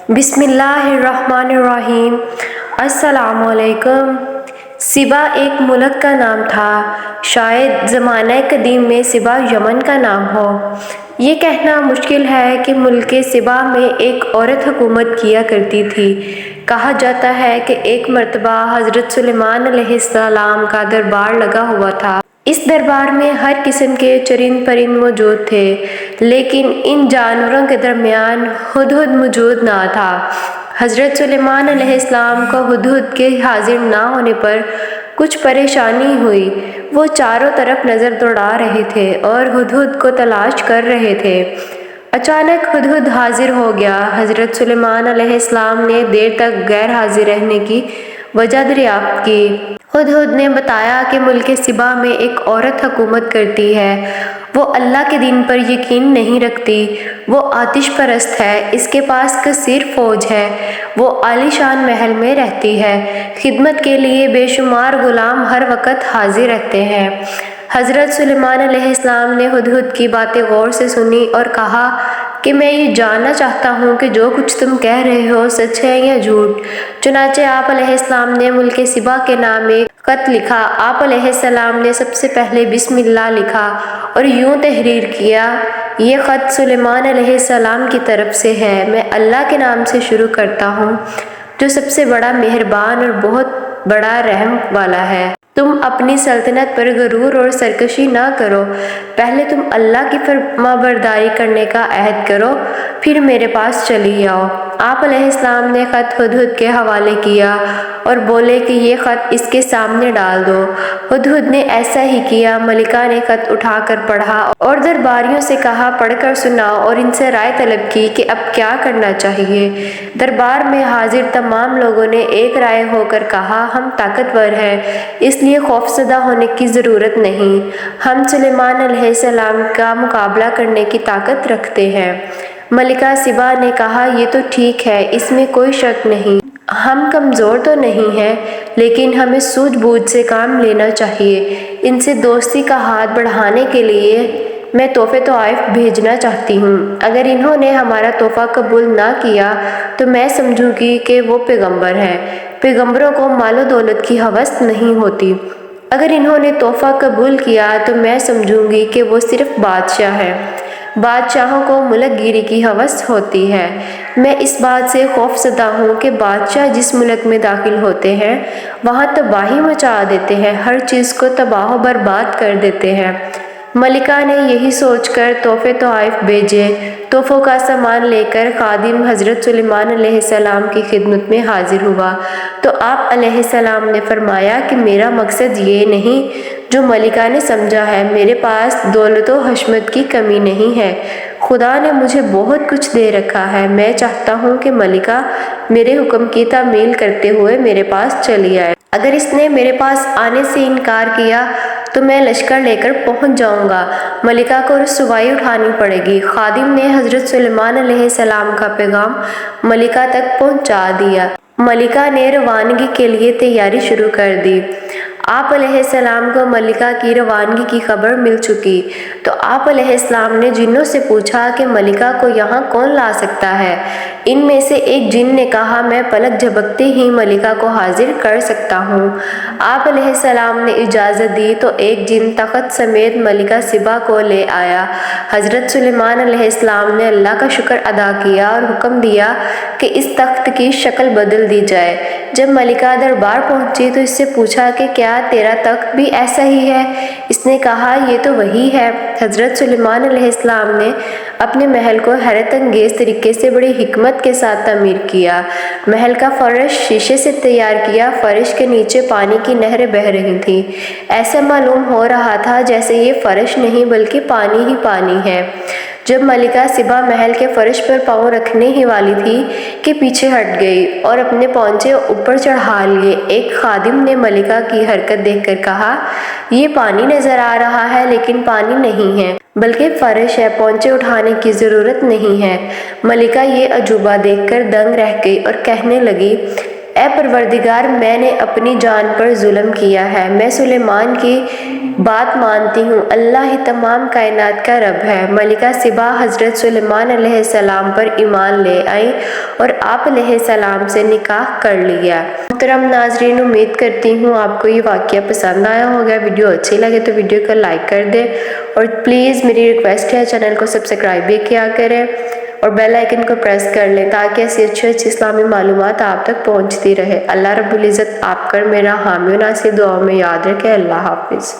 بسم اللہ الرحمن الرحیم۔ السلام علیکم۔ سبا ایک ملک کا نام تھا، شاید زمانہ قدیم میں سبا یمن کا نام ہو۔ یہ کہنا مشکل ہے کہ ملک سبا میں ایک عورت حکومت کیا کرتی تھی۔ کہا جاتا ہے کہ ایک مرتبہ حضرت سلیمان علیہ السلام کا دربار لگا ہوا تھا۔ اس دربار میں ہر قسم کے چرند پرند موجود تھے، لیکن ان جانوروں کے درمیان ہدہد موجود نہ تھا۔ حضرت سلیمان علیہ السلام کو ہدہد کے حاضر نہ ہونے پر کچھ پریشانی ہوئی۔ وہ چاروں طرف نظر دوڑا رہے تھے اور ہدہد کو تلاش کر رہے تھے۔ اچانک ہدہد حاضر ہو گیا۔ حضرت سلیمان علیہ السلام نے دیر تک غیر حاضر رہنے کی وجہ دریافت کی۔ ہدہد نے بتایا کہ ملک سبا میں ایک عورت حکومت کرتی ہے۔ وہ اللہ کے دین پر یقین نہیں رکھتی، وہ آتش پرست ہے، اس کے پاس کثیر فوج ہے، وہ عالی شان محل میں رہتی ہے، خدمت کے لیے بے شمار غلام ہر وقت حاضر رہتے ہیں۔ حضرت سلیمان علیہ السلام نے ہدہد کی باتیں غور سے سنی اور کہا کہ میں یہ جاننا چاہتا ہوں کہ جو کچھ تم کہہ رہے ہو سچ ہے یا جھوٹ۔ چنانچہ آپ علیہ السلام نے ملک سبا کے نام ایک خط لکھا۔ آپ علیہ السلام نے سب سے پہلے بسم اللہ لکھا اور یوں تحریر کیا: یہ خط سلیمان علیہ السلام کی طرف سے ہے۔ میں اللہ کے نام سے شروع کرتا ہوں جو سب سے بڑا مہربان اور بہت بڑا رحم والا ہے۔ تم اپنی سلطنت پر غرور اور سرکشی نہ کرو، پہلے تم اللہ کی فرمانبرداری کرنے کا عہد کرو، پھر میرے پاس چلی آؤ۔ آپ علیہ السلام نے خط ہدہد کے حوالے کیا اور بولے کہ یہ خط اس کے سامنے ڈال دو۔ ہدہد نے ایسا ہی کیا۔ ملکہ نے خط اٹھا کر پڑھا اور درباریوں سے کہا پڑھ کر سناؤ، اور ان سے رائے طلب کی کہ اب کیا کرنا چاہیے۔ دربار میں حاضر تمام لوگوں نے ایک رائے ہو کر کہا ہم طاقتور ہیں، اس لیے خوفزدہ ہونے کی ضرورت نہیں، ہم سلیمان علیہ السلام کا مقابلہ کرنے کی طاقت رکھتے ہیں۔ ملکہ سبا نے کہا یہ تو ٹھیک ہے، اس میں کوئی شک نہیں، ہم کمزور تو نہیں ہیں، لیکن ہمیں سوجھ بوجھ سے کام لینا چاہیے۔ ان سے دوستی کا ہاتھ بڑھانے کے لیے میں تحفے طائف بھیجنا چاہتی ہوں۔ اگر انہوں نے ہمارا تحفہ قبول نہ کیا تو میں سمجھوں گی کہ وہ پیغمبر ہیں۔ پیغمبروں کو مال و دولت کی ہوس نہیں ہوتی۔ اگر انہوں نے تحفہ قبول کیا تو میں سمجھوں گی کہ وہ صرف بادشاہ ہیں۔ بادشاہوں کو ملک گیری کی ہوس ہوتی ہے۔ میں اس بات سے خوفزدہ ہوں کہ بادشاہ جس ملک میں داخل ہوتے ہیں وہاں تباہی مچا دیتے ہیں، ہر چیز کو تباہ و برباد کر دیتے ہیں۔ ملکہ نے یہی سوچ کر تحفے طائف بھیجے۔ تحفوں کا سامان لے کر خادم حضرت سلیمان علیہ السلام کی خدمت میں حاضر ہوا تو آپ علیہ السلام نے فرمایا کہ میرا مقصد یہ نہیں جو ملکہ نے سمجھا ہے، میرے پاس دولت و حشمت کی کمی نہیں ہے، خدا نے مجھے بہت کچھ دے رکھا ہے۔ میں چاہتا ہوں کہ ملکہ میرے حکم کی تعمیل کرتے ہوئے میرے پاس چلی آئے۔ اگر اس نے میرے پاس آنے سے انکار کیا تو میں لشکر لے کر پہنچ جاؤں گا، ملکہ کو رسوائی اٹھانی پڑے گی۔ خادم نے حضرت سلیمان علیہ السلام کا پیغام ملکہ تک پہنچا دیا۔ ملکہ نے روانگی کے لیے تیاری شروع کر دی۔ آپ علیہ السلام کو ملکہ کی روانگی کی خبر مل چکی تو آپ علیہ السلام نے جنوں سے پوچھا کہ ملکہ کو یہاں کون لا سکتا ہے؟ ان میں سے ایک جن نے کہا میں پلک جھپکتے ہی ملکہ کو حاضر کر سکتا ہوں۔ آپ علیہ السلام نے اجازت دی تو ایک جن تخت سمیت ملکہ سبا کو لے آیا۔ حضرت سلیمان علیہ السلام نے اللہ کا شکر ادا کیا اور حکم دیا کہ اس تخت کی شکل بدل دی جائے۔ جب ملکہ دربار پہنچی تو اس سے پوچھا کہ کیا تیرا تخت بھی ایسا ہی ہے؟ اس نے کہا یہ تو وہی ہے۔ حضرت سلیمان علیہ السلام نے اپنے محل کو حیرت انگیز طریقے سے بڑی حکمت کے ساتھ تعمیر کیا۔ محل کا فرش شیشے سے تیار کیا، فرش کے نیچے پانی کی نہریں بہہ رہی تھیں، ایسا معلوم ہو رہا تھا جیسے یہ فرش نہیں بلکہ پانی ہی پانی ہے۔ جب ملکہ سبا محل کے فرش پر پاؤں رکھنے ہی والی تھی کہ پیچھے ہٹ گئی اور اپنے پونچے اوپر چڑھا لیے۔ ایک خادم نے ملکہ کی حرکت دیکھ کر کہا یہ پانی نظر آ رہا ہے لیکن پانی نہیں ہے بلکہ فرش ہے، پونچے اٹھانے کی ضرورت نہیں ہے۔ ملکہ یہ عجوبہ دیکھ کر دنگ رہ گئی اور کہنے لگی اے پروردگار میں نے اپنی جان پر ظلم کیا ہے، میں سلیمان کی بات مانتی ہوں، اللہ ہی تمام کائنات کا رب ہے۔ ملکہ سبا حضرت سلیمان علیہ السلام پر ایمان لے آئیں اور آپ علیہ السلام سے نکاح کر لیا۔ محترم ناظرین، امید کرتی ہوں آپ کو یہ واقعہ پسند آیا ہوگا۔ ویڈیو اچھی لگے تو ویڈیو کو لائک کر دیں اور پلیز میری ریکویسٹ ہے چینل کو سبسکرائب بھی کیا کریں اور بیل آئیکن کو پریس کر لیں تاکہ ایسی اچھی اسلامی معلومات آپ تک پہنچتی رہے۔ اللہ رب العزت آپ کر میرا حامی و ناصر دعاؤں میں یاد رکھے۔ اللہ حافظ۔